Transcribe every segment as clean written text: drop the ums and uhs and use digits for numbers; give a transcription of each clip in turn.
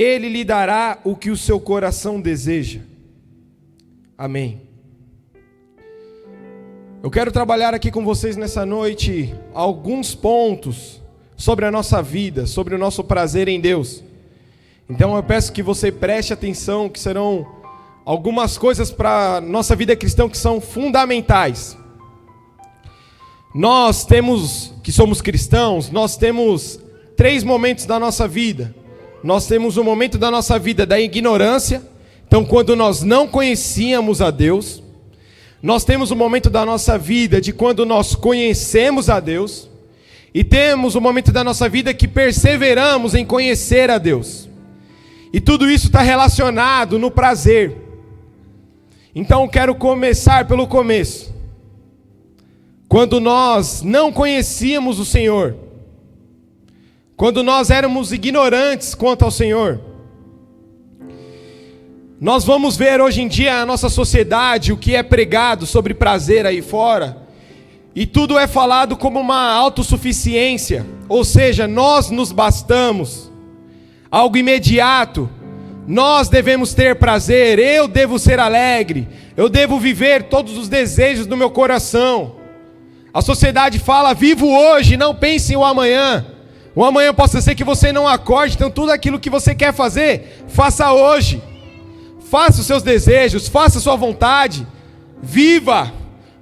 Ele lhe dará o que o seu coração deseja. Amém. Eu quero trabalhar aqui com vocês nessa noite alguns pontos sobre a nossa vida, sobre o nosso prazer em Deus. Então eu peço que você preste atenção, que serão algumas coisas para a nossa vida cristã que são fundamentais. Nós temos, que somos cristãos, nós temos 3 momentos da nossa vida. Nós temos o momento da nossa vida da ignorância, então quando nós não conhecíamos a Deus. Nós temos o momento da nossa vida de quando nós conhecemos a Deus. E temos o momento da nossa vida que perseveramos em conhecer a Deus. E tudo isso está relacionado no prazer. Então eu quero começar pelo começo. Quando nós não conhecíamos o Senhor, quando nós éramos ignorantes quanto ao Senhor, nós vamos ver hoje em dia a nossa sociedade, o que é pregado sobre prazer aí fora, e tudo é falado como uma autossuficiência, ou seja, nós nos bastamos, algo imediato, nós devemos ter prazer, eu devo ser alegre, eu devo viver todos os desejos do meu coração. A sociedade fala, vivo hoje, não pense o amanhã. O amanhã pode ser que você não acorde, então tudo aquilo que você quer fazer, faça hoje. Faça os seus desejos, faça a sua vontade, viva,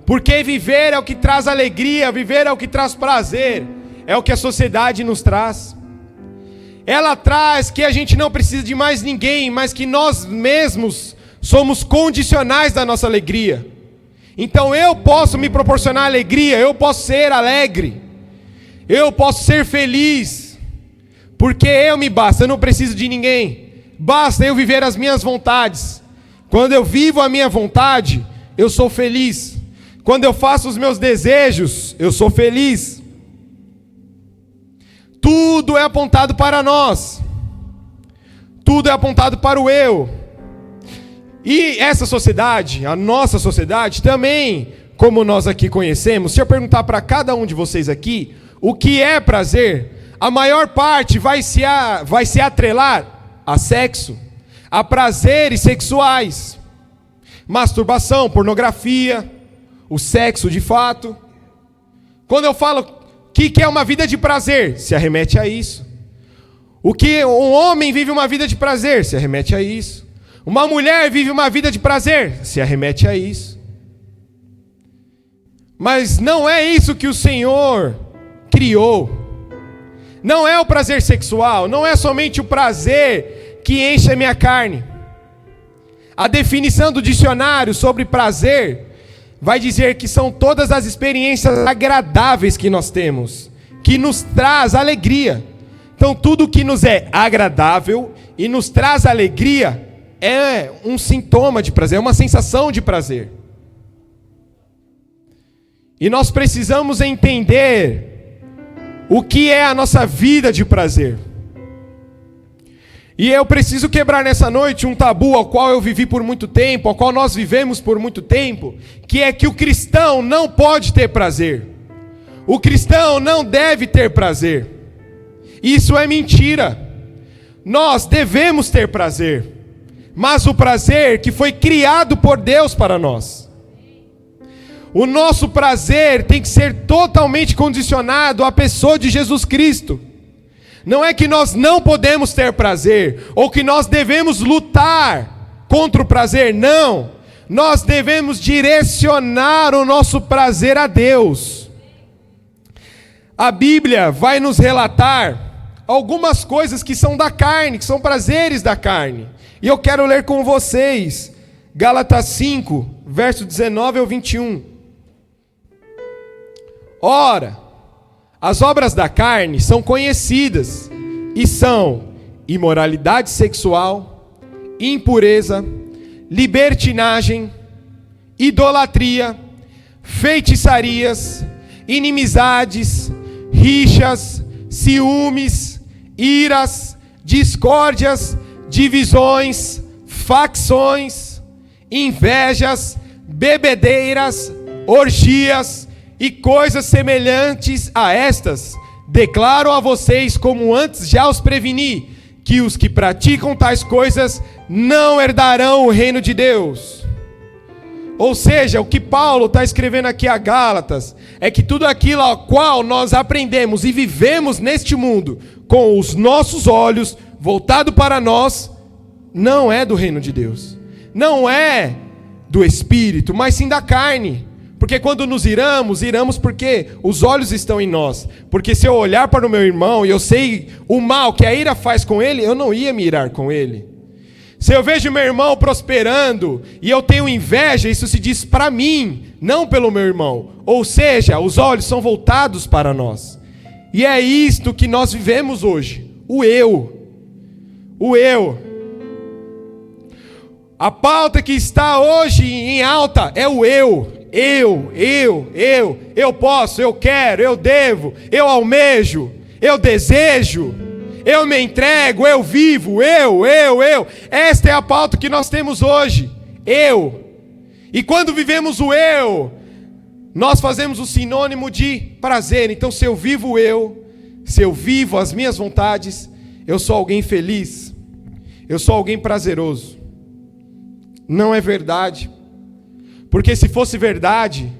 porque viver é o que traz alegria, viver é o que traz prazer, é o que a sociedade nos traz. Ela traz que a gente não precisa de mais ninguém, mas que nós mesmos somos condicionais da nossa alegria. Então eu posso me proporcionar alegria, eu posso ser alegre, eu posso ser feliz, porque eu me basto, eu não preciso de ninguém. Basta eu viver as minhas vontades. Quando eu vivo a minha vontade, eu sou feliz. Quando eu faço os meus desejos, eu sou feliz. Tudo é apontado para nós. Tudo é apontado para o eu. E essa sociedade, a nossa sociedade, também, como nós aqui conhecemos, se eu perguntar para cada um de vocês aqui, o que é prazer, a maior parte vai se atrelar a sexo, a prazeres sexuais, masturbação, pornografia, o sexo de fato. Quando eu falo que é uma vida de prazer, se arremete a isso. O que um homem vive uma vida de prazer, se arremete a isso. Uma mulher vive uma vida de prazer, se arremete a isso. Mas não é isso que o Senhor criou. Não é o prazer sexual, não é somente o prazer que enche a minha carne. A definição do dicionário sobre prazer vai dizer que são todas as experiências agradáveis que nós temos, que nos traz alegria. Então tudo que nos é agradável e nos traz alegria é um sintoma de prazer, é uma sensação de prazer. E nós precisamos entender o que é a nossa vida de prazer. E eu preciso quebrar nessa noite um tabu ao qual eu vivi por muito tempo, ao qual nós vivemos por muito tempo, que é que o cristão não pode ter prazer. O cristão não deve ter prazer. Isso é mentira. Nós devemos ter prazer, mas o prazer que foi criado por Deus para nós. O nosso prazer tem que ser totalmente condicionado à pessoa de Jesus Cristo. Não é que nós não podemos ter prazer, ou que nós devemos lutar contra o prazer, não. Nós devemos direcionar o nosso prazer a Deus. A Bíblia vai nos relatar algumas coisas que são da carne, que são prazeres da carne. E eu quero ler com vocês, Gálatas 5, verso 19 ao 21. Ora, as obras da carne são conhecidas, e são imoralidade sexual, impureza, libertinagem, idolatria, feitiçarias, inimizades, rixas, ciúmes, iras, discórdias, divisões, facções, invejas, bebedeiras, orgias e coisas semelhantes a estas. Declaro a vocês, como antes já os preveni, que os que praticam tais coisas não herdarão o reino de Deus. Ou seja, o que Paulo está escrevendo aqui a Gálatas é que tudo aquilo ao qual nós aprendemos e vivemos neste mundo com os nossos olhos voltados para nós, não é do reino de Deus, não é do Espírito, mas sim da carne. Porque quando nos iramos porque os olhos estão em nós. Porque se eu olhar para o meu irmão e eu sei o mal que a ira faz com ele, eu não ia me irar com ele. Se eu vejo meu irmão prosperando e eu tenho inveja, isso se diz para mim, não pelo meu irmão. Ou seja, os olhos são voltados para nós. E é isto que nós vivemos hoje. O eu. O eu. A pauta que está hoje em alta é o eu. Eu posso, eu quero, eu devo, eu almejo, eu desejo, eu me entrego, eu vivo, eu. Esta é a pauta que nós temos hoje, eu. E quando vivemos o eu, nós fazemos o sinônimo de prazer. Então se eu vivo o eu, se eu vivo as minhas vontades, eu sou alguém feliz, eu sou alguém prazeroso. Não é verdade. Porque se fosse verdade,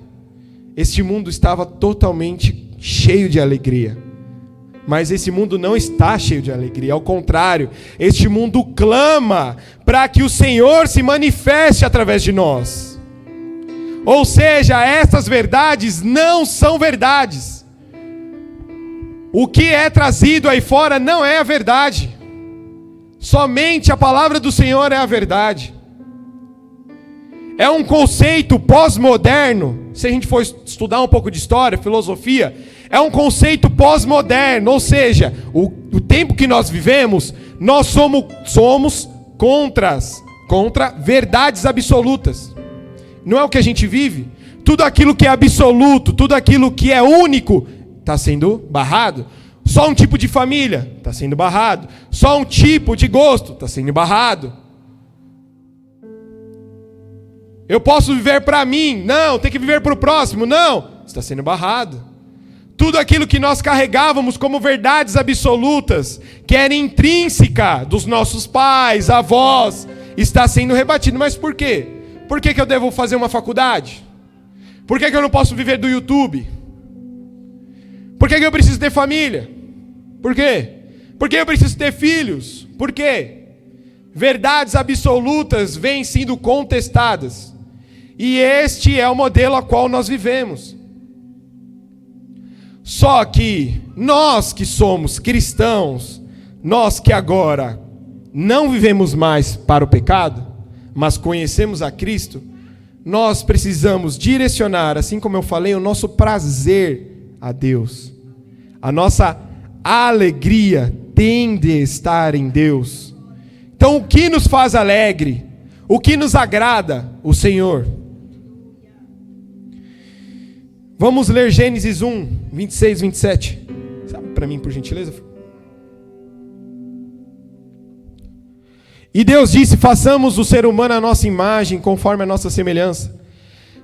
este mundo estava totalmente cheio de alegria. Mas esse mundo não está cheio de alegria, ao contrário, este mundo clama para que o Senhor se manifeste através de nós. Ou seja, essas verdades não são verdades. O que é trazido aí fora não é a verdade. Somente a palavra do Senhor é a verdade. É um conceito pós-moderno. Se a gente for estudar um pouco de história, filosofia, é um conceito pós-moderno. Ou seja, o tempo que nós vivemos, nós somos contra verdades absolutas. Não é o que a gente vive? Tudo aquilo que é absoluto, tudo aquilo que é único, está sendo barrado. Só um tipo de família, está sendo barrado. Só um tipo de gosto, está sendo barrado. Eu posso viver para mim, não, tem que viver para o próximo, não, está sendo barrado. Tudo aquilo que nós carregávamos como verdades absolutas, que era intrínseca dos nossos pais, avós, está sendo rebatido. Mas por quê? Por que eu devo fazer uma faculdade? Por que eu não posso viver do YouTube? Por que eu preciso ter família? Por quê? Por que eu preciso ter filhos? Por quê? Verdades absolutas vêm sendo contestadas. E este é o modelo a qual nós vivemos. Só que nós que somos cristãos, nós que agora não vivemos mais para o pecado, mas conhecemos a Cristo, nós precisamos direcionar, assim como eu falei, o nosso prazer a Deus. A nossa alegria tem de estar em Deus. Então o que nos faz alegre? O que nos agrada? O Senhor. Vamos ler Gênesis 1, 26, 27. Sabe para mim, por gentileza? E Deus disse: façamos o ser humano à nossa imagem, conforme a nossa semelhança.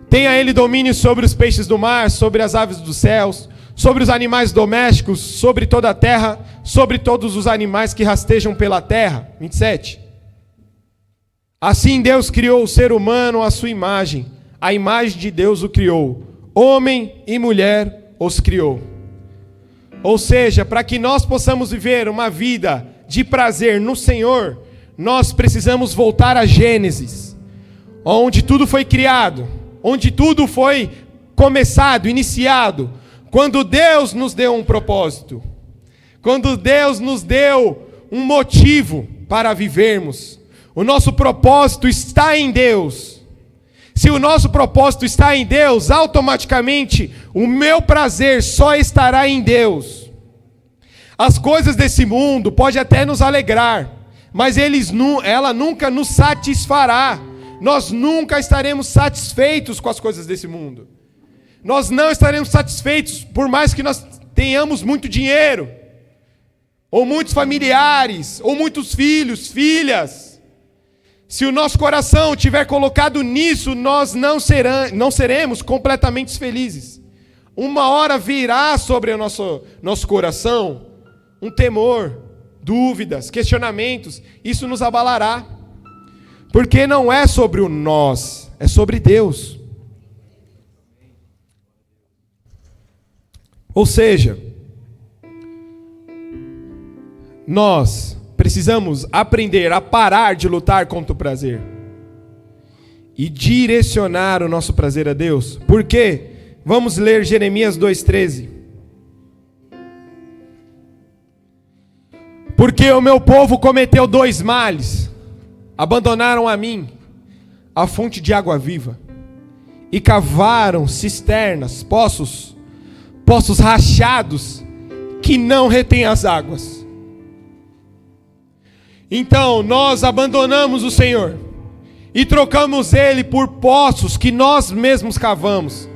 Tenha ele domínio sobre os peixes do mar, sobre as aves dos céus, sobre os animais domésticos, sobre toda a terra, sobre todos os animais que rastejam pela terra. 27. Assim Deus criou o ser humano à sua imagem. A imagem de Deus o criou. Homem e mulher os criou. Ou seja, para que nós possamos viver uma vida de prazer no Senhor, nós precisamos voltar a Gênesis, onde tudo foi criado, onde tudo foi começado, iniciado, quando Deus nos deu um propósito, quando Deus nos deu um motivo para vivermos. O nosso propósito está em Deus. Se o nosso propósito está em Deus, automaticamente o meu prazer só estará em Deus. As coisas desse mundo podem até nos alegrar, mas ela nunca nos satisfará. Nós nunca estaremos satisfeitos com as coisas desse mundo. Nós não estaremos satisfeitos por mais que nós tenhamos muito dinheiro, ou muitos familiares, ou muitos filhos, filhas. Se o nosso coração estiver colocado nisso, nós não seremos completamente felizes. Uma hora virá sobre o nosso coração um temor, dúvidas, questionamentos, isso nos abalará. Porque não é sobre o nós, é sobre Deus. Ou seja, nós precisamos aprender a parar de lutar contra o prazer e direcionar o nosso prazer a Deus. Por quê? Vamos ler Jeremias 2,13. Porque o meu povo cometeu 2 males: abandonaram a mim, a fonte de água viva, e cavaram cisternas, poços rachados, que não retêm as águas. Então nós abandonamos o Senhor e trocamos Ele por poços que nós mesmos cavamos.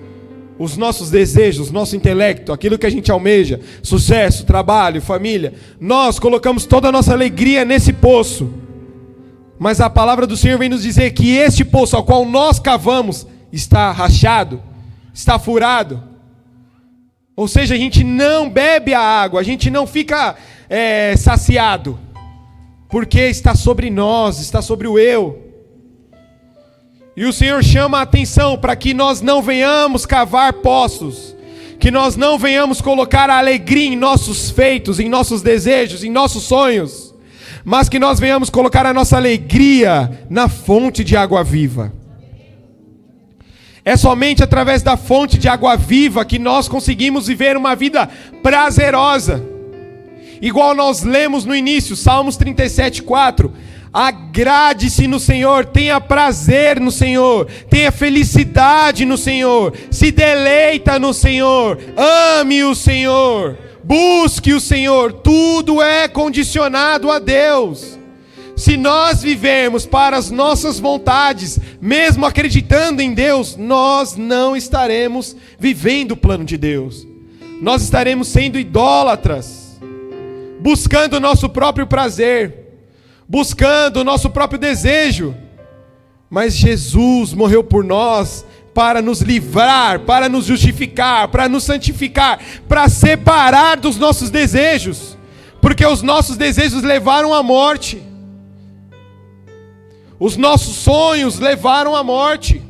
Os nossos desejos, nosso intelecto, aquilo que a gente almeja, sucesso, trabalho, família, nós colocamos toda a nossa alegria nesse poço. Mas a palavra do Senhor vem nos dizer que este poço ao qual nós cavamos está rachado, está furado. Ou seja, a gente não bebe a água, a gente não fica saciado, porque está sobre nós, está sobre o eu. E o Senhor chama a atenção para que nós não venhamos cavar poços, que nós não venhamos colocar a alegria em nossos feitos, em nossos desejos, em nossos sonhos, mas que nós venhamos colocar a nossa alegria na fonte de água viva. É somente através da fonte de água viva que nós conseguimos viver uma vida prazerosa. Igual nós lemos no início, Salmos 37:4. Agrade-se no Senhor, tenha prazer no Senhor, tenha felicidade no Senhor, se deleita no Senhor, ame o Senhor, busque o Senhor. Tudo é condicionado a Deus. Se nós vivermos para as nossas vontades, mesmo acreditando em Deus, nós não estaremos vivendo o plano de Deus. Nós estaremos sendo idólatras, buscando o nosso próprio prazer, buscando o nosso próprio desejo. Mas Jesus morreu por nós para nos livrar, para nos justificar, para nos santificar, para separar dos nossos desejos, porque os nossos desejos levaram à morte. Os nossos sonhos levaram à morte.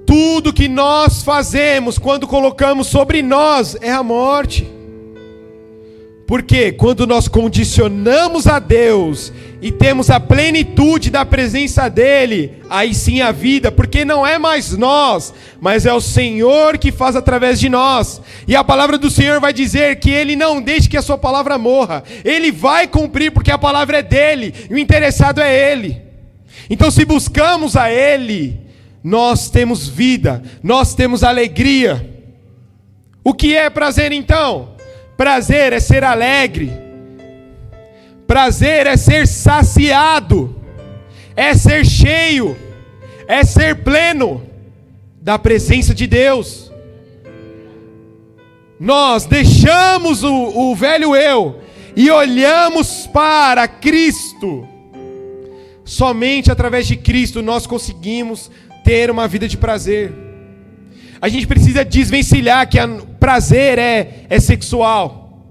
Tudo que nós fazemos quando colocamos sobre nós é a morte. Porque quando nós condicionamos a Deus e temos a plenitude da presença dEle, aí sim a vida, porque não é mais nós, mas é o Senhor que faz através de nós. E a palavra do Senhor vai dizer que Ele não deixe que a sua palavra morra. Ele vai cumprir, porque a palavra é dEle, e o interessado é Ele. Então, se buscamos a Ele, nós temos vida, nós temos alegria. O que é prazer então? Prazer é ser alegre. Prazer é ser saciado. É ser cheio. É ser pleno da presença de Deus. Nós deixamos o velho eu e olhamos para Cristo. Somente através de Cristo nós conseguimos ter uma vida de prazer. A gente precisa desvencilhar que prazer é sexual.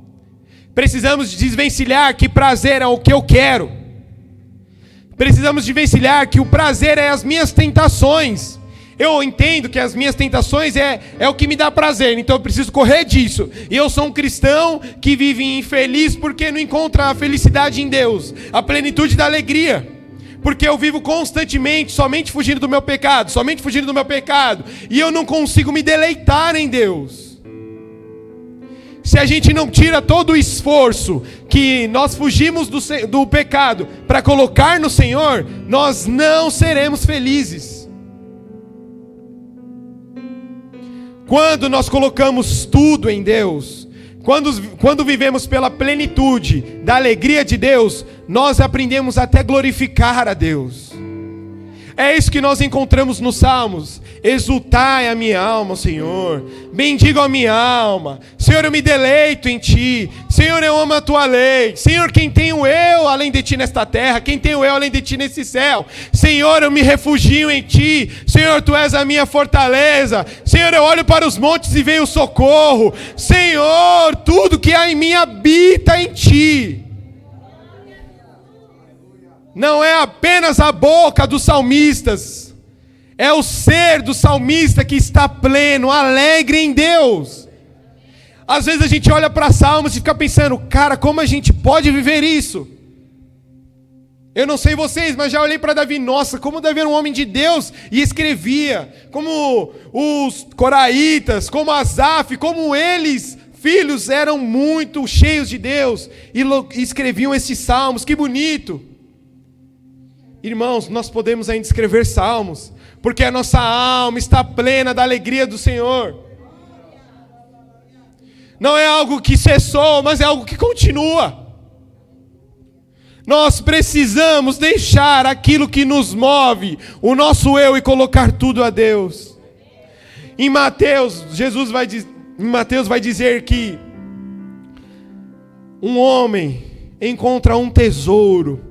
Precisamos desvencilhar que prazer é o que eu quero. Precisamos desvencilhar que o prazer é as minhas tentações. Eu entendo que as minhas tentações é o que me dá prazer, então eu preciso correr disso. E eu sou um cristão que vive infeliz porque não encontra a felicidade em Deus, a plenitude da alegria. Porque eu vivo constantemente somente fugindo do meu pecado, e eu não consigo me deleitar em Deus. Se a gente não tira todo o esforço que nós fugimos do pecado para colocar no Senhor, nós não seremos felizes. Quando nós colocamos tudo em Deus, quando vivemos pela plenitude da alegria de Deus, nós aprendemos até glorificar a Deus. É isso que nós encontramos nos Salmos. Exultai a minha alma, Senhor. Bendigo a minha alma. Senhor, eu me deleito em Ti. Senhor, eu amo a Tua lei. Senhor, quem tenho eu além de Ti nesta terra? Quem tenho eu além de Ti nesse céu? Senhor, eu me refugio em Ti. Senhor, Tu és a minha fortaleza. Senhor, eu olho para os montes e vejo socorro. Senhor, tudo que há em mim habita em Ti. Não é apenas a boca dos salmistas. É o ser do salmista que está pleno, alegre em Deus. Às vezes a gente olha para Salmos e fica pensando, cara, como a gente pode viver isso? Eu não sei vocês, mas já olhei para Davi, nossa, como Davi era um homem de Deus e escrevia. Como os coraitas, como Asaf, como eles, filhos, eram muito cheios de Deus e escreviam esses salmos, que bonito. Irmãos, nós podemos ainda escrever salmos, porque a nossa alma está plena da alegria do Senhor. Não é algo que cessou, mas é algo que continua. Nós precisamos deixar aquilo que nos move, o nosso eu, e colocar tudo a Deus. Em Mateus, Mateus vai dizer que um homem encontra um tesouro,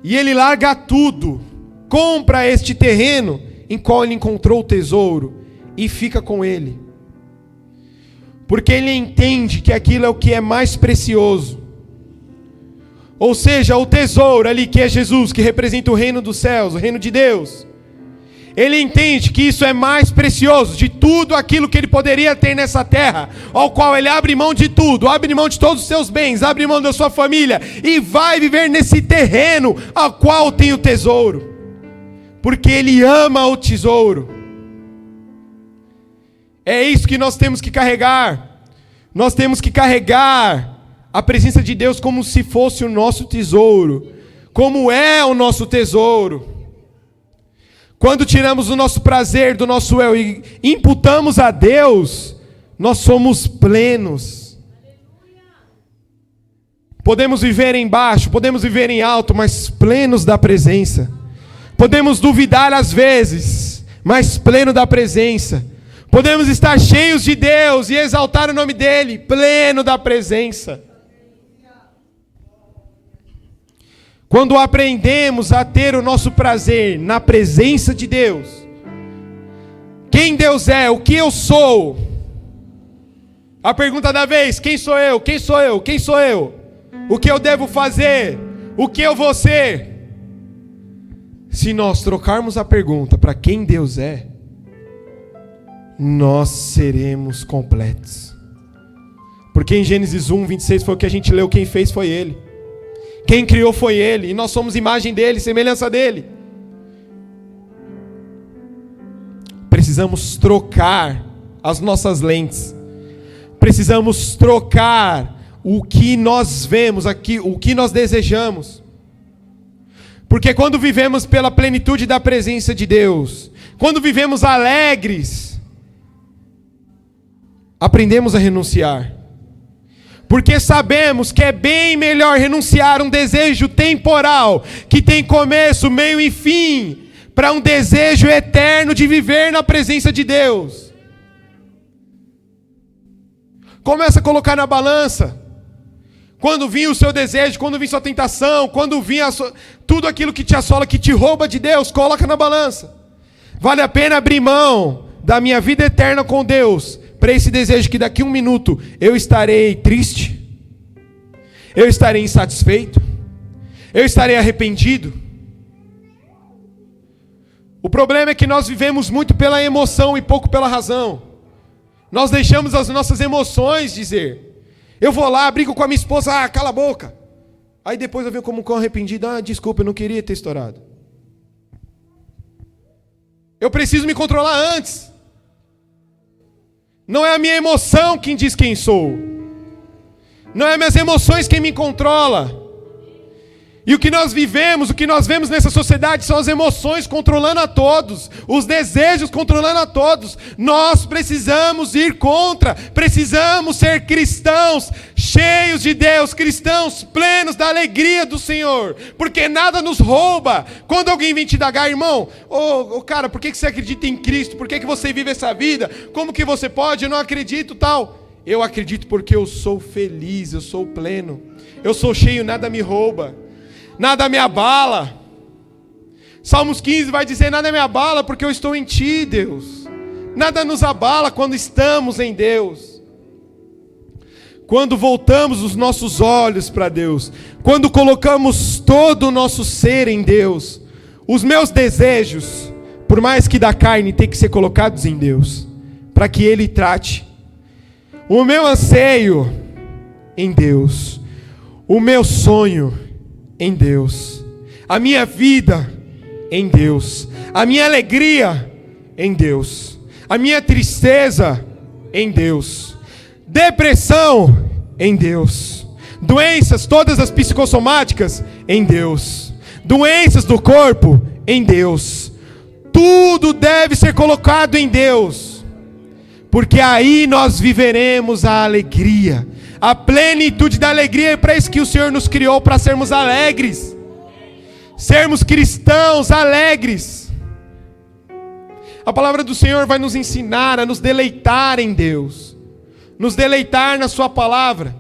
e ele larga tudo, compra este terreno em qual ele encontrou o tesouro e fica com ele. Porque ele entende que aquilo é o que é mais precioso. Ou seja, o tesouro ali que é Jesus, que representa o reino dos céus, o reino de Deus. Ele entende que isso é mais precioso de tudo aquilo que ele poderia ter nessa terra, ao qual ele abre mão de tudo, abre mão de todos os seus bens, abre mão da sua família e vai viver nesse terreno ao qual tem o tesouro. Porque ele ama o tesouro. É isso que nós temos que carregar. Nós temos que carregar a presença de Deus como se fosse o nosso tesouro, como é o nosso tesouro. Quando tiramos o nosso prazer do nosso eu e imputamos a Deus, nós somos plenos. Podemos viver em baixo, podemos viver em alto, mas plenos da presença. Podemos duvidar às vezes, mas pleno da presença. Podemos estar cheios de Deus e exaltar o nome dEle, pleno da presença. Quando aprendemos a ter o nosso prazer na presença de Deus, quem Deus é, o que eu sou, a pergunta da vez, quem sou eu, quem sou eu, quem sou eu, o que eu devo fazer, o que eu vou ser, se nós trocarmos a pergunta para quem Deus é, nós seremos completos. Porque em Gênesis 1:26 foi o que a gente leu, quem fez foi Ele. Quem criou foi Ele, e nós somos imagem dEle, semelhança dEle. Precisamos trocar as nossas lentes. Precisamos trocar o que nós vemos aqui, o que nós desejamos. Porque quando vivemos pela plenitude da presença de Deus, quando vivemos alegres, aprendemos a renunciar. Porque sabemos que é bem melhor renunciar a um desejo temporal, que tem começo, meio e fim, para um desejo eterno de viver na presença de Deus. Começa a colocar na balança. Quando vir o seu desejo, quando vir sua tentação, quando vir tudo aquilo que te assola, que te rouba de Deus, coloca na balança. Vale a pena abrir mão da minha vida eterna com Deus, para esse desejo que daqui a 1 minuto eu estarei triste, eu estarei insatisfeito, eu estarei arrependido. O problema é que nós vivemos muito pela emoção e pouco pela razão. Nós deixamos as nossas emoções dizer. Eu vou lá, brigo com a minha esposa, cala a boca. Aí depois eu venho como um cão arrependido, desculpa, eu não queria ter estourado. Eu preciso me controlar antes. Não é a minha emoção quem diz quem sou. Não é minhas emoções quem me controla. E o que nós vivemos, o que nós vemos nessa sociedade são as emoções controlando a todos, os desejos controlando a todos. Nós precisamos ir contra, precisamos ser cristãos cheios de Deus, cristãos plenos da alegria do Senhor, porque nada nos rouba. Quando alguém vem te indagar, irmão, cara, por que você acredita em Cristo? Por que você vive essa vida? Como que você pode? Eu não acredito, tal. Eu acredito porque eu sou feliz, eu sou pleno, eu sou cheio, nada me rouba. Nada me abala. Salmos 15 vai dizer: nada me abala porque eu estou em Ti, Deus. Nada nos abala quando estamos em Deus. Quando voltamos os nossos olhos para Deus, quando colocamos todo o nosso ser em Deus, os meus desejos, por mais que da carne, tem que ser colocados em Deus, para que Ele trate. O meu anseio em Deus, o meu sonho em Deus, a minha vida em Deus, a minha alegria em Deus, a minha tristeza em Deus, depressão em Deus, doenças todas as psicossomáticas em Deus, doenças do corpo em Deus, tudo deve ser colocado em Deus, porque aí nós viveremos a alegria, a plenitude da alegria. É para isso que o Senhor nos criou, para sermos alegres, sermos cristãos alegres. A palavra do Senhor vai nos ensinar a nos deleitar em Deus, nos deleitar na sua palavra.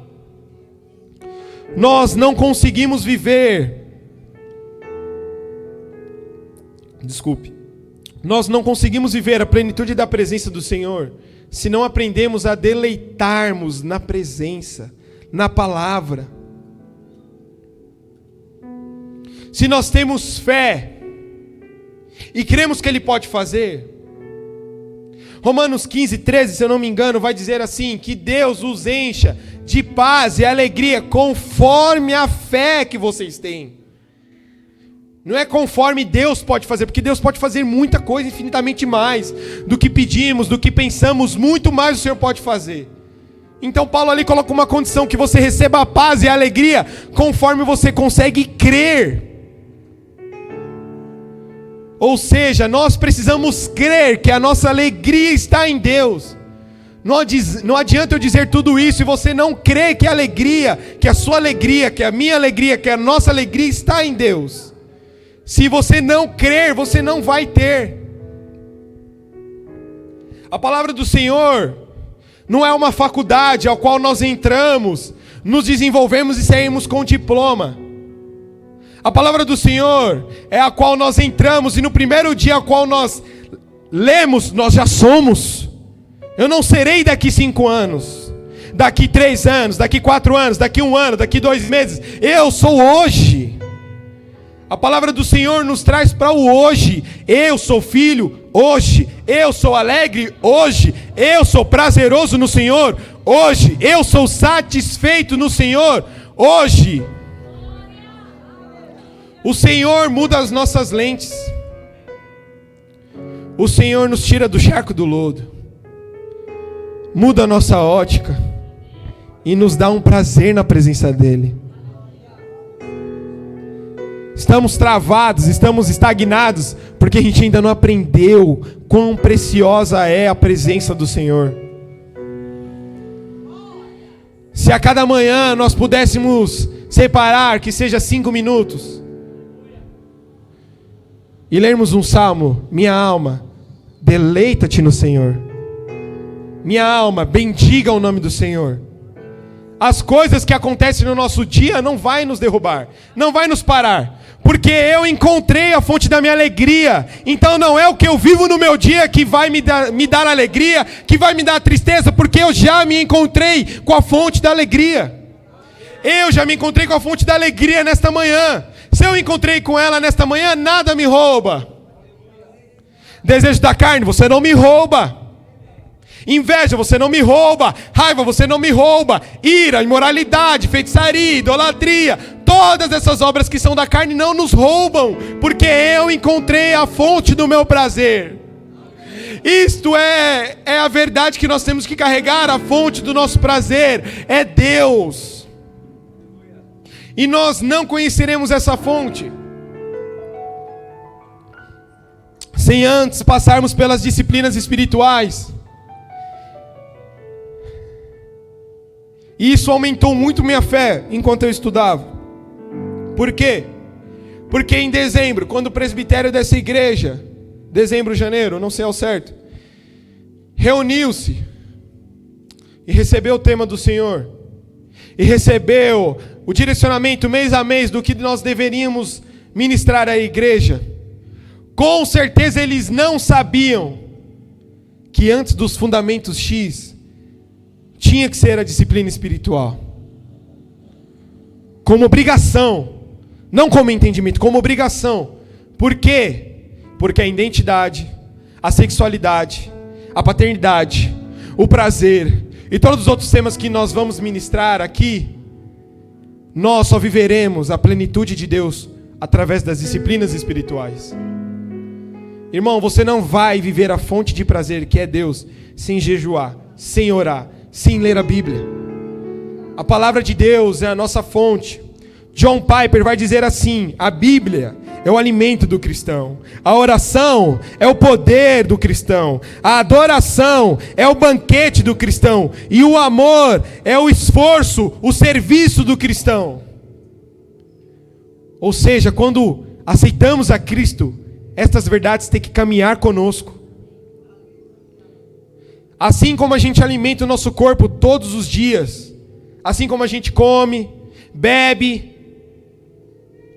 Nós não conseguimos viver, nós não conseguimos viver a plenitude da presença do Senhor se não aprendemos a deleitarmos na presença, na palavra. Se nós temos fé e cremos que Ele pode fazer, Romanos 15, 13, se eu não me engano, vai dizer assim: que Deus os encha de paz e alegria conforme a fé que vocês têm. Não é conforme Deus pode fazer, porque Deus pode fazer muita coisa, infinitamente mais do que pedimos, do que pensamos, muito mais o Senhor pode fazer. Então Paulo ali coloca uma condição: que você receba a paz e a alegria conforme você consegue crer. Ou seja, nós precisamos crer que a nossa alegria está em Deus. Não adianta eu dizer tudo isso e você não crer que a alegria, que a sua alegria, que a minha alegria, que a nossa alegria está em Deus. Se você não crer, você não vai ter. A palavra do Senhor não é uma faculdade ao qual nós entramos, nos desenvolvemos e saímos com diploma. A palavra do Senhor é a qual nós entramos e no primeiro dia ao qual nós lemos, nós já somos. Eu não serei daqui 5 anos, daqui 3 anos, daqui 4 anos, daqui 1 ano, daqui 2 meses. Eu sou hoje. A palavra do Senhor nos traz para o hoje. Eu sou filho hoje. Eu sou alegre hoje. Eu sou prazeroso no Senhor hoje. Eu sou satisfeito no Senhor hoje. O Senhor muda as nossas lentes. O Senhor nos tira do charco do lodo. Muda a nossa ótica e nos dá um prazer na presença dEle. Estamos travados, estamos estagnados, porque a gente ainda não aprendeu quão preciosa é a presença do Senhor. Se a cada manhã nós pudéssemos separar, que seja 5 minutos, e lermos um salmo: minha alma, deleita-te no Senhor. Minha alma, bendiga o nome do Senhor. As coisas que acontecem no nosso dia não vai nos derrubar, não vai nos parar, porque eu encontrei a fonte da minha alegria. Então não é o que eu vivo no meu dia que vai me dar alegria, que vai me dar tristeza, porque eu já me encontrei com a fonte da alegria. Eu já me encontrei com a fonte da alegria nesta manhã. Se eu encontrei com ela nesta manhã, nada me rouba. Desejo da carne, você não me rouba. Inveja, você não me rouba. Raiva, você não me rouba. Ira, imoralidade, feitiçaria, idolatria, todas essas obras que são da carne não nos roubam, porque eu encontrei a fonte do meu prazer. Isto é a verdade que nós temos que carregar. A fonte do nosso prazer é Deus. E nós não conheceremos essa fonte sem antes passarmos pelas disciplinas espirituais. E isso aumentou muito minha fé enquanto eu estudava. Por quê? Porque em dezembro, quando o presbitério dessa igreja, dezembro, janeiro, não sei ao certo, reuniu-se e recebeu o tema do Senhor, e recebeu o direcionamento mês a mês do que nós deveríamos ministrar à igreja, com certeza eles não sabiam que antes dos fundamentos X tinha que ser a disciplina espiritual, como obrigação, não como entendimento, como obrigação. Por quê? Porque a identidade, a sexualidade, a paternidade, o prazer e todos os outros temas que nós vamos ministrar aqui, nós só viveremos a plenitude de Deus através das disciplinas espirituais. Irmão, você não vai viver a fonte de prazer que é Deus sem jejuar, sem orar, sem ler a Bíblia. A palavra de Deus é a nossa fonte. John Piper vai dizer assim: a Bíblia é o alimento do cristão, a oração é o poder do cristão, a adoração é o banquete do cristão, e o amor é o esforço, o serviço do cristão. Ou seja, quando aceitamos a Cristo, estas verdades têm que caminhar conosco. Assim como a gente alimenta o nosso corpo todos os dias, assim como a gente come, bebe,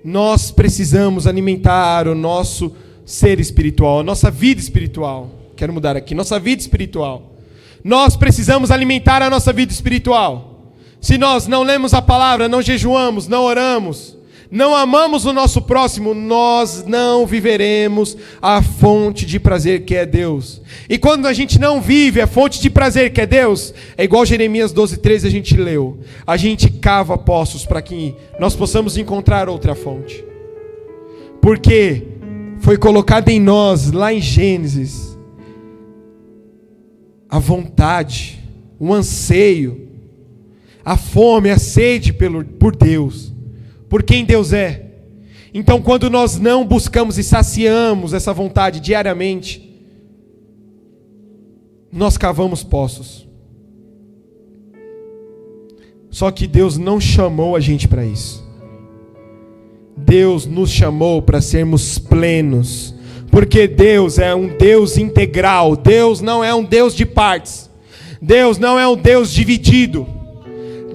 nós precisamos alimentar o nosso ser espiritual, a nossa vida espiritual. Quero mudar aqui, nossa vida espiritual. Nós precisamos alimentar a nossa vida espiritual. Se nós não lemos a palavra, não jejuamos, não oramos, não amamos o nosso próximo, nós não viveremos a fonte de prazer que é Deus. E quando a gente não vive a fonte de prazer que é Deus, é igual Jeremias 12:13 a gente leu. A gente cava poços para que nós possamos encontrar outra fonte. Porque foi colocada em nós, lá em Gênesis, a vontade, o anseio, a fome, a sede por Deus, por quem Deus é. Então, quando nós não buscamos e saciamos essa vontade diariamente, nós cavamos poços. Só que Deus não chamou a gente para isso. Deus nos chamou para sermos plenos, porque Deus é um Deus integral. Deus não é um Deus de partes. Deus não é um Deus dividido.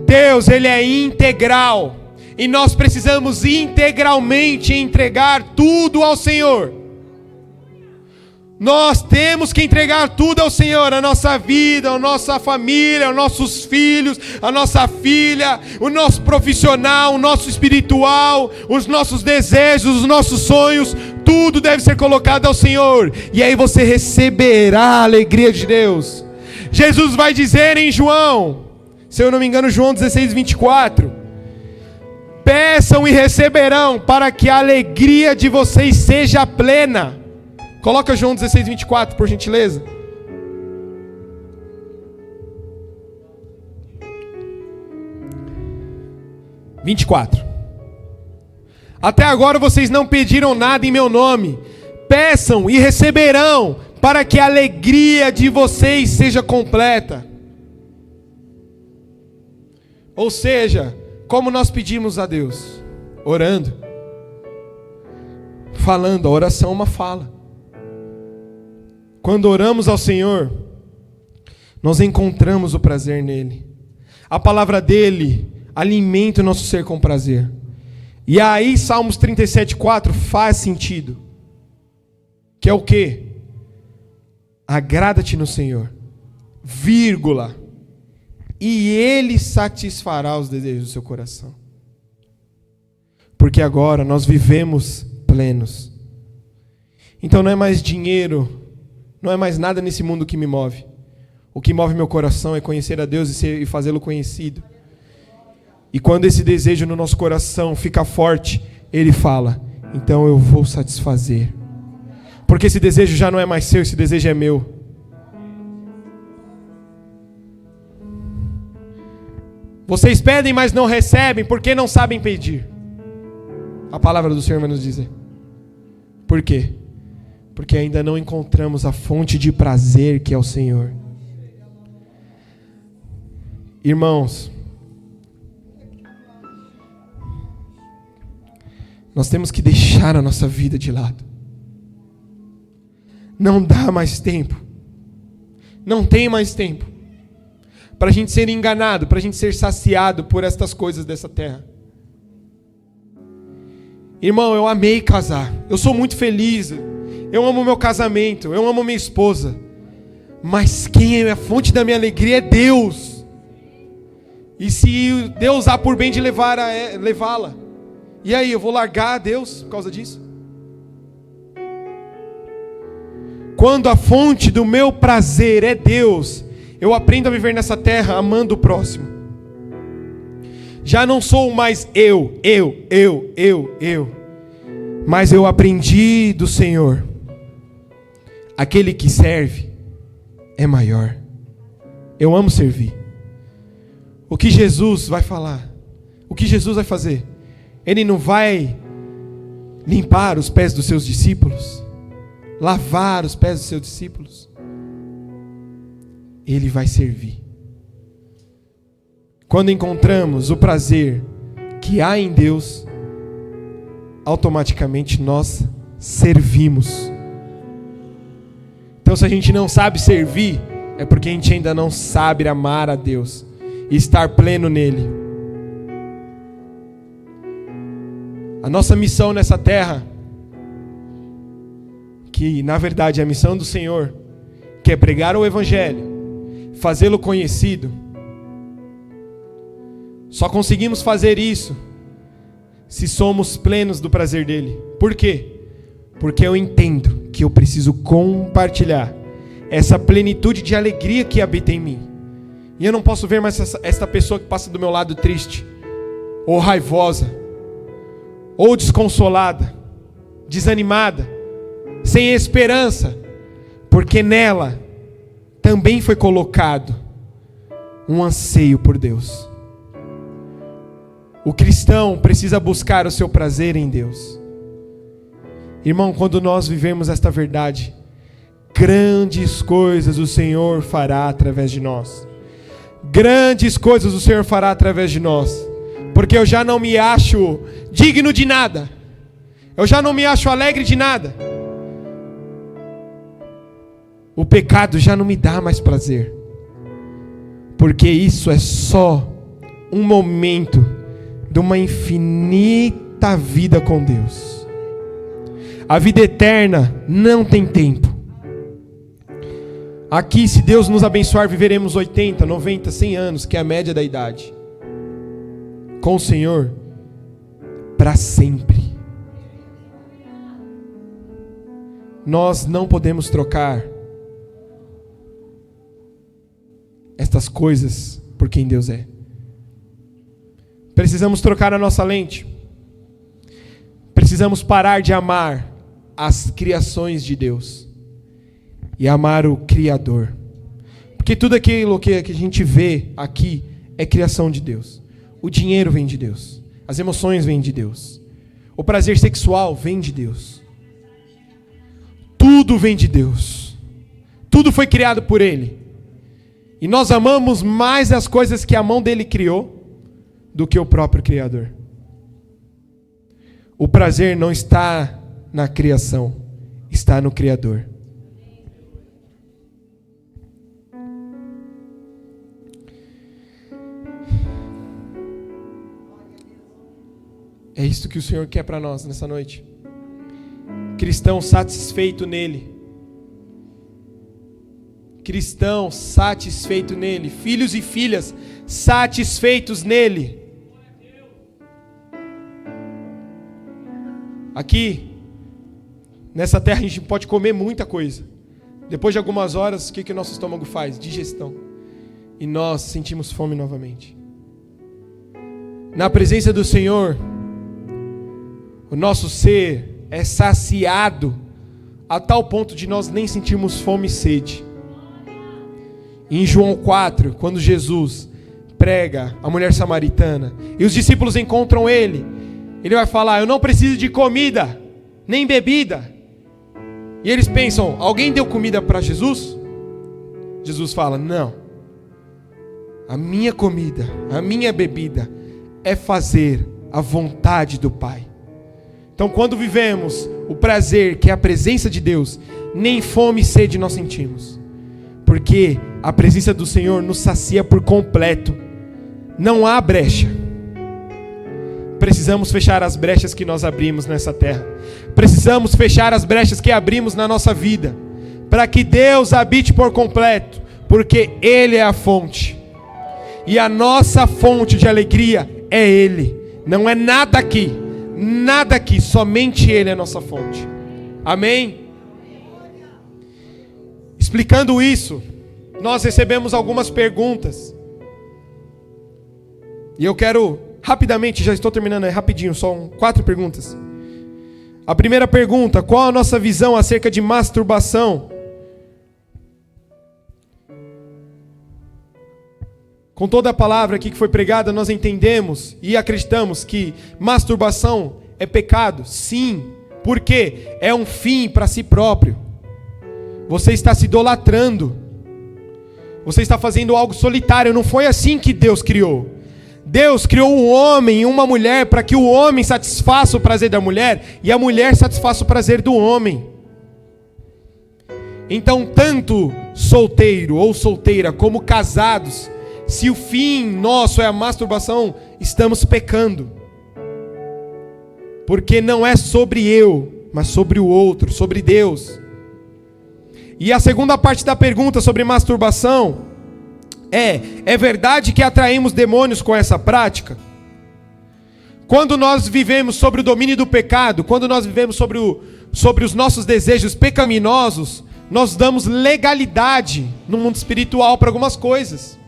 Deus, Ele é integral. E nós precisamos integralmente entregar tudo ao Senhor. Nós temos que entregar tudo ao Senhor, a nossa vida, a nossa família, os nossos filhos, a nossa filha, o nosso profissional, o nosso espiritual, os nossos desejos, os nossos sonhos, tudo deve ser colocado ao Senhor. E aí você receberá a alegria de Deus. Jesus vai dizer em João, se eu não me engano, João 16:24, peçam e receberão, para que a alegria de vocês seja plena. Coloca João 16:24, por gentileza. Até agora vocês não pediram nada em meu nome. Peçam e receberão, para que a alegria de vocês seja completa. Ou seja, como nós pedimos a Deus? Orando, falando. A oração é uma fala. Quando oramos ao Senhor, nós encontramos o prazer nele. A palavra dele alimenta o nosso ser com prazer. E aí Salmos 37:4 faz sentido. Que é o quê? Agrada-te no Senhor, vírgula, e Ele satisfará os desejos do seu coração. Porque agora nós vivemos plenos. Então não é mais dinheiro, não é mais nada nesse mundo que me move. O que move meu coração é conhecer a Deus e fazê-lo conhecido. E quando esse desejo no nosso coração fica forte, Ele fala: então eu vou satisfazer. Porque esse desejo já não é mais seu, esse desejo é meu. Vocês pedem, mas não recebem, porque não sabem pedir. A palavra do Senhor vai nos dizer. Por quê? Porque ainda não encontramos a fonte de prazer que é o Senhor. Irmãos, nós temos que deixar a nossa vida de lado. Não dá mais tempo. Não tem mais tempo para a gente ser enganado, para a gente ser saciado por estas coisas dessa terra. Irmão, eu amei casar. Eu sou muito feliz. Eu amo meu casamento. Eu amo minha esposa. Mas quem é a fonte da minha alegria é Deus. E se Deus há por bem de levá-la, e aí, eu vou largar a Deus por causa disso? Quando a fonte do meu prazer é Deus, eu aprendo a viver nessa terra amando o próximo. Já não sou mais eu. Mas eu aprendi do Senhor. Aquele que serve é maior. Eu amo servir. O que Jesus vai falar? O que Jesus vai fazer? Ele não vai limpar os pés dos seus discípulos? Lavar os pés dos seus discípulos? Ele vai servir. Quando encontramos o prazer que há em Deus, automaticamente nós servimos. Então, se a gente não sabe servir, é porque a gente ainda não sabe amar a Deus e estar pleno nele. A nossa missão nessa terra, que na verdade é a missão do Senhor, que é pregar o Evangelho, fazê-lo conhecido, só conseguimos fazer isso se somos plenos do prazer dele. Por quê? Porque eu entendo que eu preciso compartilhar essa plenitude de alegria que habita em mim. E eu não posso ver mais esta pessoa que passa do meu lado triste, ou raivosa, ou desconsolada, desanimada, sem esperança, porque nela também foi colocado um anseio por Deus. O cristão precisa buscar o seu prazer em Deus. Irmão, quando nós vivemos esta verdade, grandes coisas o Senhor fará através de nós. Grandes coisas o Senhor fará através de nós. Porque eu já não me acho digno de nada. Eu já não me acho alegre de nada. O pecado já não me dá mais prazer. Porque isso é só um momento de uma infinita vida com Deus. A vida eterna não tem tempo. Aqui, se Deus nos abençoar, viveremos 80, 90, 100 anos, que é a média da idade. Com o Senhor, para sempre. Nós não podemos trocar estas coisas por quem Deus é. Precisamos trocar a nossa lente. Precisamos parar de amar as criações de Deus e amar o Criador. Porque tudo aquilo que a gente vê aqui é criação de Deus. O dinheiro vem de Deus. As emoções vêm de Deus. O prazer sexual vem de Deus. Tudo vem de Deus. Tudo foi criado por Ele. E nós amamos mais as coisas que a mão dele criou do que o próprio Criador. O prazer não está na criação, está no Criador. É isso que o Senhor quer para nós nessa noite. Cristão satisfeito nele. Cristão satisfeito nele. Filhos e filhas satisfeitos nele. Aqui, nessa terra, a gente pode comer muita coisa. Depois de algumas horas, o que o nosso estômago faz? Digestão. E nós sentimos fome novamente. Na presença do Senhor, o nosso ser é saciado a tal ponto de nós nem sentirmos fome e sede. Em João 4, quando Jesus prega a mulher samaritana, e os discípulos encontram ele, ele vai falar: eu não preciso de comida, nem bebida. E eles pensam: alguém deu comida para Jesus? Jesus fala: não, a minha comida, a minha bebida é fazer a vontade do Pai. Então, quando vivemos o prazer, que é a presença de Deus, nem fome e sede nós sentimos, porque a presença do Senhor nos sacia por completo. Não há brecha. Precisamos fechar as brechas que nós abrimos nessa terra. Precisamos fechar as brechas que abrimos na nossa vida, para que Deus habite por completo, porque Ele é a fonte. E a nossa fonte de alegria é Ele. Não é nada aqui. Nada aqui, somente Ele é a nossa fonte. Amém? Explicando isso, nós recebemos algumas perguntas. E eu quero rapidamente, já estou terminando, é rapidinho, só 4 perguntas. A primeira pergunta: qual a nossa visão acerca de masturbação? Com toda a palavra aqui que foi pregada, nós entendemos e acreditamos que masturbação é pecado. Sim, porque é um fim para si próprio. Você está se idolatrando. Você está fazendo algo solitário. Não foi assim que Deus criou. Deus criou um homem e uma mulher para que o homem satisfaça o prazer da mulher e a mulher satisfaça o prazer do homem. Então, tanto solteiro ou solteira como casados, se o fim nosso é a masturbação, estamos pecando. Porque não é sobre eu, mas sobre o outro, sobre Deus. E a segunda parte da pergunta sobre masturbação é verdade que atraímos demônios com essa prática? Quando nós vivemos sobre o domínio do pecado, quando nós vivemos sobre os nossos desejos pecaminosos, nós damos legalidade no mundo espiritual para algumas coisas.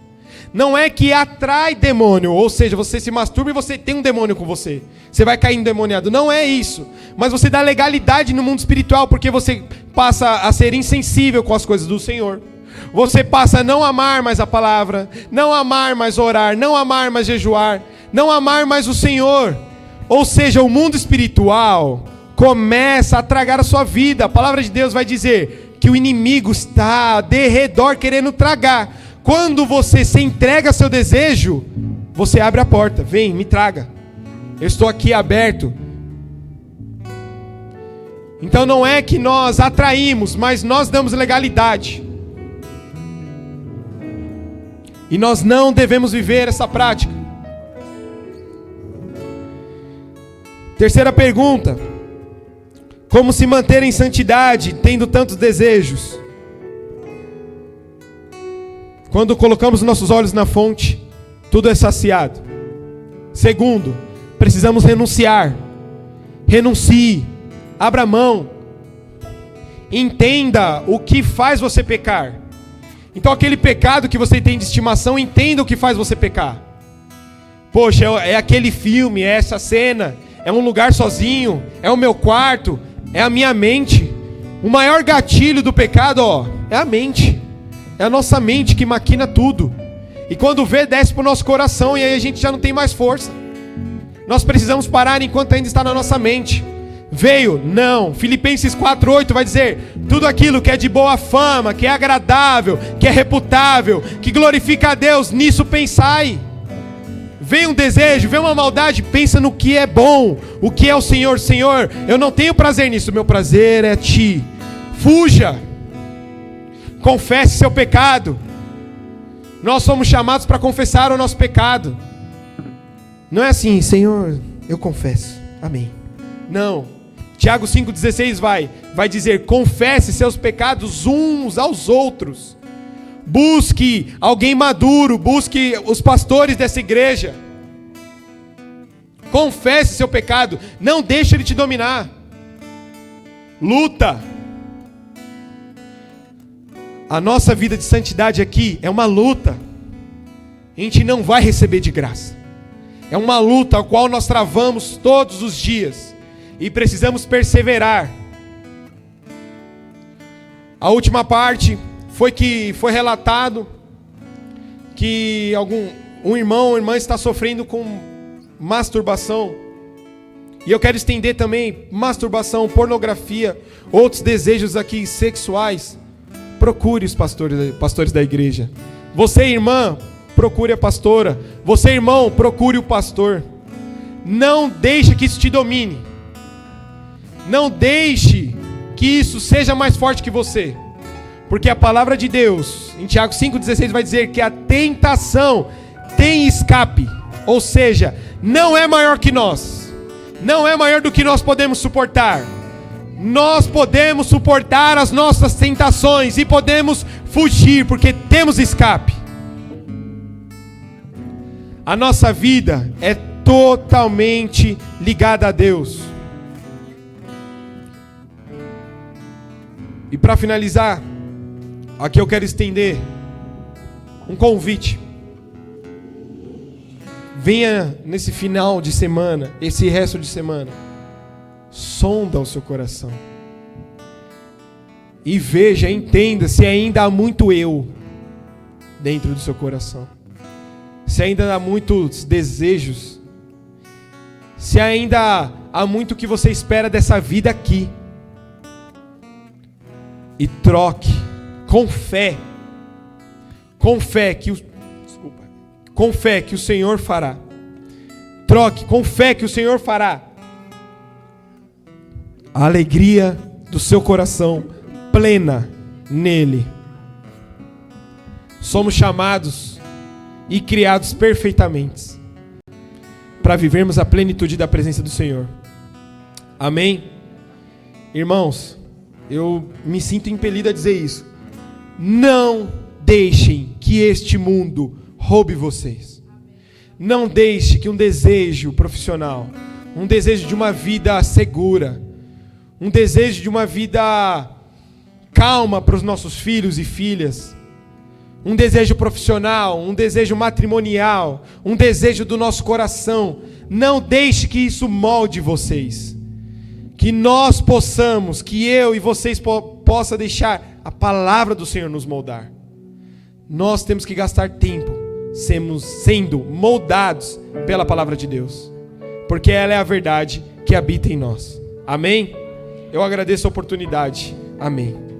Não é que atrai demônio, ou seja, você se masturba e você tem um demônio com você. Você vai cair endemoniado. Não é isso. Mas você dá legalidade no mundo espiritual porque você passa a ser insensível com as coisas do Senhor. Você passa a não amar mais a palavra, não amar mais orar, não amar mais jejuar, não amar mais o Senhor. Ou seja, o mundo espiritual começa a tragar a sua vida. A palavra de Deus vai dizer que o inimigo está de redor querendo tragar. Quando você se entrega a seu desejo, você abre a porta. Vem, me traga. Eu estou aqui aberto. Então não é que nós atraímos, mas nós damos legalidade. E nós não devemos viver essa prática. Terceira pergunta: como se manter em santidade, tendo tantos desejos? Quando colocamos nossos olhos na fonte, tudo é saciado. Segundo, precisamos renunciar. Renuncie, abra mão. Entenda o que faz você pecar. Então aquele pecado que você tem de estimação, entenda o que faz você pecar. Poxa, é aquele filme, é essa cena, é um lugar sozinho, é o meu quarto, é a minha mente. O maior gatilho do pecado, é a mente. É a nossa mente que maquina tudo. E quando vê, desce para o nosso coração e aí a gente já não tem mais força. Nós precisamos parar enquanto ainda está na nossa mente. Veio? Não. Filipenses 4:8 vai dizer: tudo aquilo que é de boa fama, que é agradável, que é reputável, que glorifica a Deus, nisso pensai. Vem um desejo, vem uma maldade, pensa no que é bom, o que é o Senhor. Senhor, eu não tenho prazer nisso, meu prazer é Ti. Fuja. Confesse seu pecado. Nós somos chamados para confessar o nosso pecado. Não é assim: Senhor, eu confesso, amém. Não. Tiago 5,16 vai dizer: confesse seus pecados uns aos outros. Busque alguém maduro, busque os pastores dessa igreja. Confesse seu pecado, não deixe ele te dominar. Luta. A nossa vida de santidade aqui é uma luta. A gente não vai receber de graça. É uma luta a qual nós travamos todos os dias. E precisamos perseverar. A última parte foi que foi relatado que um irmão ou irmã está sofrendo com masturbação, e eu quero estender também masturbação, pornografia, outros desejos aqui sexuais, procure os pastores da igreja. Você, irmã, procure a pastora. Você, irmão, procure o pastor. Não deixe que isso te domine. Não deixe que isso seja mais forte que você. Porque a palavra de Deus, em Tiago 5,16, vai dizer que a tentação tem escape. Ou seja, não é maior que nós. Não é maior do que nós podemos suportar. Nós podemos suportar as nossas tentações e podemos fugir, porque temos escape. A nossa vida é totalmente ligada a Deus. E para finalizar, aqui eu quero estender um convite. Venha nesse final de semana, esse resto de semana, sonda o seu coração e veja, entenda se ainda há muito eu dentro do seu coração, se ainda há muitos desejos, se ainda há muito que você espera dessa vida aqui, e troque com fé que o Senhor fará. Troque com fé que o Senhor fará a alegria do seu coração plena nele. Somos chamados e criados perfeitamente para vivermos a plenitude da presença do Senhor. Amém? Irmãos, eu me sinto impelido a dizer isso. Não deixem que este mundo roube vocês. Não deixe que um desejo profissional, um desejo de uma vida segura, um desejo de uma vida calma para os nossos filhos e filhas, um desejo profissional, um desejo matrimonial, um desejo do nosso coração, não deixe que isso molde vocês. Que nós possamos, que eu e vocês possam deixar a palavra do Senhor nos moldar. Nós temos que gastar tempo sendo moldados pela palavra de Deus, porque ela é a verdade que habita em nós. Amém? Eu agradeço a oportunidade. Amém.